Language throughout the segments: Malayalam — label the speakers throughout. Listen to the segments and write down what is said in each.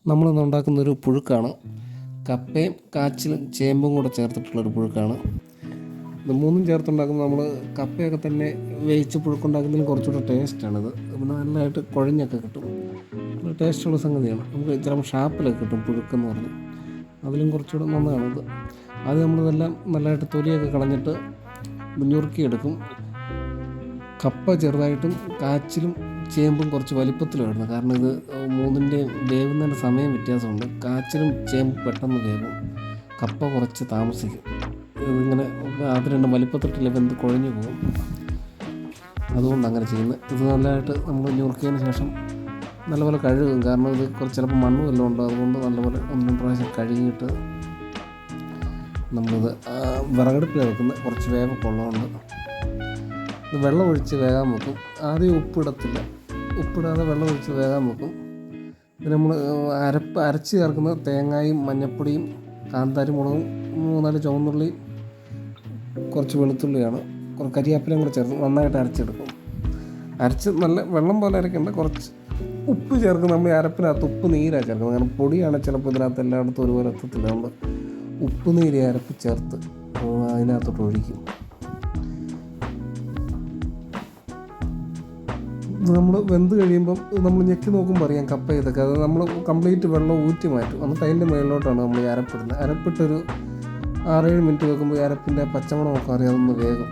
Speaker 1: നമ്മളിന്ന് ഉണ്ടാക്കുന്നൊരു പുഴുക്കാണ്. കപ്പയും കാച്ചിലും ചേമ്പും കൂടെ ചേർത്തിട്ടുള്ളൊരു പുഴുക്കാണ്. ഇത് മൂന്നും ചേർത്തുണ്ടാക്കുന്ന നമ്മൾ കപ്പയൊക്കെ തന്നെ വേവിച്ച് പുഴുക്കുണ്ടാക്കുന്നതിന് കുറച്ചുകൂടെ ടേസ്റ്റാണിത്. പിന്നെ നല്ലതായിട്ട് കുഴഞ്ഞൊക്കെ കിട്ടും. ടേസ്റ്റുള്ള സംഗതിയാണ്. നമുക്ക് ചിലപ്പോൾ ഷാപ്പിലൊക്കെ കിട്ടും പുഴുക്കെന്ന് പറഞ്ഞ്, അതിലും കുറച്ചുകൂടെ നന്നതാണിത്. അത് നമ്മളിതെല്ലാം നല്ലതായിട്ട് തൊലിയൊക്കെ കളഞ്ഞിട്ട് ഞുറുക്കിയെടുക്കും. കപ്പ ചെറുതായിട്ടും കാച്ചിലും ചേമ്പും കുറച്ച് വലിപ്പത്തിലും ഇടുന്നത്. കാരണം ഇത് മൂന്നിൻ്റെയും വേവുന്നതിൻ്റെ സമയം വ്യത്യാസമുണ്ട്. കാച്ചിലും ചേമ്പും പെട്ടെന്ന് വേവും, കപ്പ കുറച്ച് താമസിക്കും. ഇതിങ്ങനെ അത് രണ്ടും വലിപ്പത്തിട്ടില്ല, വെന്ത് കുഴഞ്ഞു പോകും. അതുകൊണ്ട് അങ്ങനെ ചെയ്യുന്നത്. ഇത് നല്ലതായിട്ട് നമ്മൾ ഞുറുക്കിയതിന് ശേഷം നല്ലപോലെ കഴുകും. കാരണം ഇത് കുറച്ച് ചിലപ്പോൾ മണ്ണ് വല്ലതും ഉണ്ട്. അതുകൊണ്ട് നല്ലപോലെ ഒന്ന് രണ്ട് പ്രാവശ്യം കഴുകിയിട്ട് നമ്മളിത് വിറകടുപ്പിലാണ് വെക്കുന്നത്. കുറച്ച് വേവൊക്കെ ഉള്ളതുകൊണ്ട് ഇത് വെള്ളം ഒഴിച്ച് വേകാൻ വെക്കും. ആദ്യം ഉപ്പിടത്തില്ല, ഉപ്പിടാതെ വെള്ളം ഒഴിച്ച് വേകാൻ വെക്കും. പിന്നെ നമ്മൾ അരച്ച് ചേർക്കുന്നത് തേങ്ങയും മഞ്ഞൾപ്പൊടിയും കാന്താരി മുളകും 3-4 ചുവന്നുള്ളിയും കുറച്ച് വെളുത്തുള്ളിയാണ്. കുറച്ച് കരിയാപ്പിലയും കൂടെ ചേർത്ത് നന്നായിട്ട് അരച്ചെടുക്കും. അരച്ച് നല്ല വെള്ളം പോലെ അരക്കേണ്ട, കുറച്ച് ഉപ്പ് ചേർക്കും. നമ്മൾ ഈ അരപ്പിനകത്ത് ഉപ്പ് നീരാണ് ചേർക്കുന്നത്. കാരണം പൊടിയാണ് ചിലപ്പോൾ ഇതിനകത്ത് എല്ലായിടത്തും ഒരുപോലെ എത്തത്തില്ല. നമ്മൾ ഉപ്പ് നീര് അരപ്പ് ചേർത്ത് അതിനകത്തോട്ട് ഒഴിക്കും. നമ്മൾ വെന്ത് കഴിയുമ്പം നമ്മൾ ഞെക്കി നോക്കുമ്പോൾ അറിയാം കപ്പ ഇതൊക്കെ. അത് നമ്മൾ കംപ്ലീറ്റ് വെള്ളം ഊറ്റി മാറ്റും. എന്നിട്ട് അതിൻ്റെ മേളിലോട്ടാണ് നമ്മൾ ഈ അരപ്പിടുന്നത്. അരപ്പിട്ടൊരു 6-7 മിനിറ്റ് വെക്കുമ്പോൾ ഈ അരപ്പിൻ്റെ പച്ചമണമൊക്കെ അറിയാതൊന്ന് വേഗം.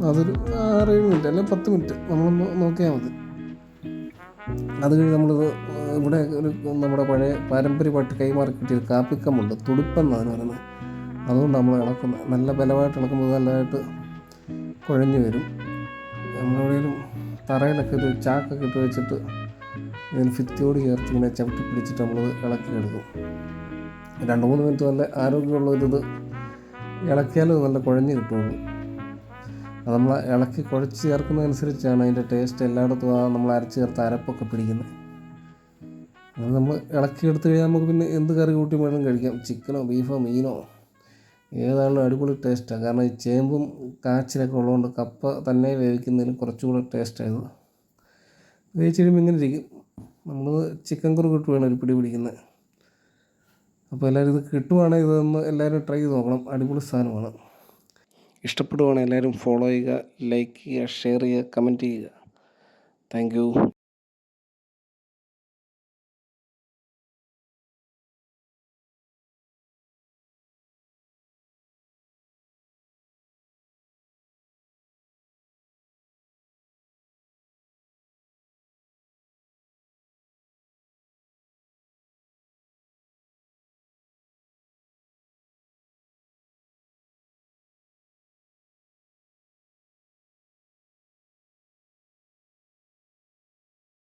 Speaker 1: അതൊരു 6-7 മിനിറ്റ് അല്ലെങ്കിൽ 10 മിനിറ്റ് നമ്മളൊന്ന് നോക്കിയാൽ മതി. അത് കഴിഞ്ഞ് നമ്മളിത് ഇവിടെ ഒരു നമ്മുടെ പഴയ പാരമ്പര്യമായിട്ട് കൈമാറി കിട്ടിയൊരു കാപ്പിക്കമ്മുണ്ട്, തുടുപ്പെന്നാണ് പറയുന്നത്. അതുകൊണ്ട് നമ്മൾ ഇളക്കുന്നത്. നല്ല ബലമായിട്ട് ഇളക്കുമ്പോൾ നല്ലതായിട്ട് കുഴഞ്ഞു വരും. നമ്മളെവിടെയും തറയിലൊക്കെ ഒരു ചാക്കൊക്കെ ഇട്ട് വെച്ചിട്ട് ഇതിന് ഭിത്തിയോട് ചേർത്ത് ഇങ്ങനെ ചവിട്ടി പിടിച്ചിട്ട് നമ്മളത് ഇളക്കിയെടുക്കും. 2-3 മിനിറ്റ് നല്ല ആരോഗ്യമുള്ളൊരിത് ഇളക്കിയാലും നല്ല കുഴഞ്ഞ് കിട്ടുള്ളൂ. അത് നമ്മൾ ഇളക്കി കുഴച്ച് ചേർക്കുന്നതനുസരിച്ചാണ് അതിൻ്റെ ടേസ്റ്റ് എല്ലായിടത്തും നമ്മൾ അരച്ച് ചേർത്ത് അരപ്പൊക്കെ പിടിക്കുന്നത്. അത് നമ്മൾ ഇളക്കിയെടുത്ത് കഴിഞ്ഞാൽ നമുക്ക് പിന്നെ എന്ത് കറി കൂട്ടി വേണം കഴിക്കാം. ചിക്കനോ ബീഫോ മീനോ ഏതായാലും അടിപൊളി ടേസ്റ്റാണ്. കാരണം ഈ ചേമ്പും കാച്ചിലൊക്കെ ഉള്ളതുകൊണ്ട് കപ്പ തന്നെ വേവിക്കുന്നതിന് കുറച്ചുകൂടെ ടേസ്റ്റായത്. വേവിച്ച് കഴിയുമ്പോൾ ഇങ്ങനെ ഇരിക്കും. നമ്മൾ ചിക്കൻ കറി കൂട്ടി വേണം ഒരു പിടി പിടിക്കുന്നത്. അപ്പോൾ എല്ലാവരും ഇത് കിട്ടുവാണെങ്കിൽ ഇതൊന്ന് എല്ലാവരും ട്രൈ ചെയ്ത് നോക്കണം. അടിപൊളി സാധനമാണ്. ഇഷ്ടപ്പെടുവാണെങ്കിൽ എല്ലാവരും ഫോളോ ചെയ്യുക, ലൈക്ക് ചെയ്യുക, ഷെയർ ചെയ്യുക, കമൻറ്റ് ചെയ്യുക. Thank you.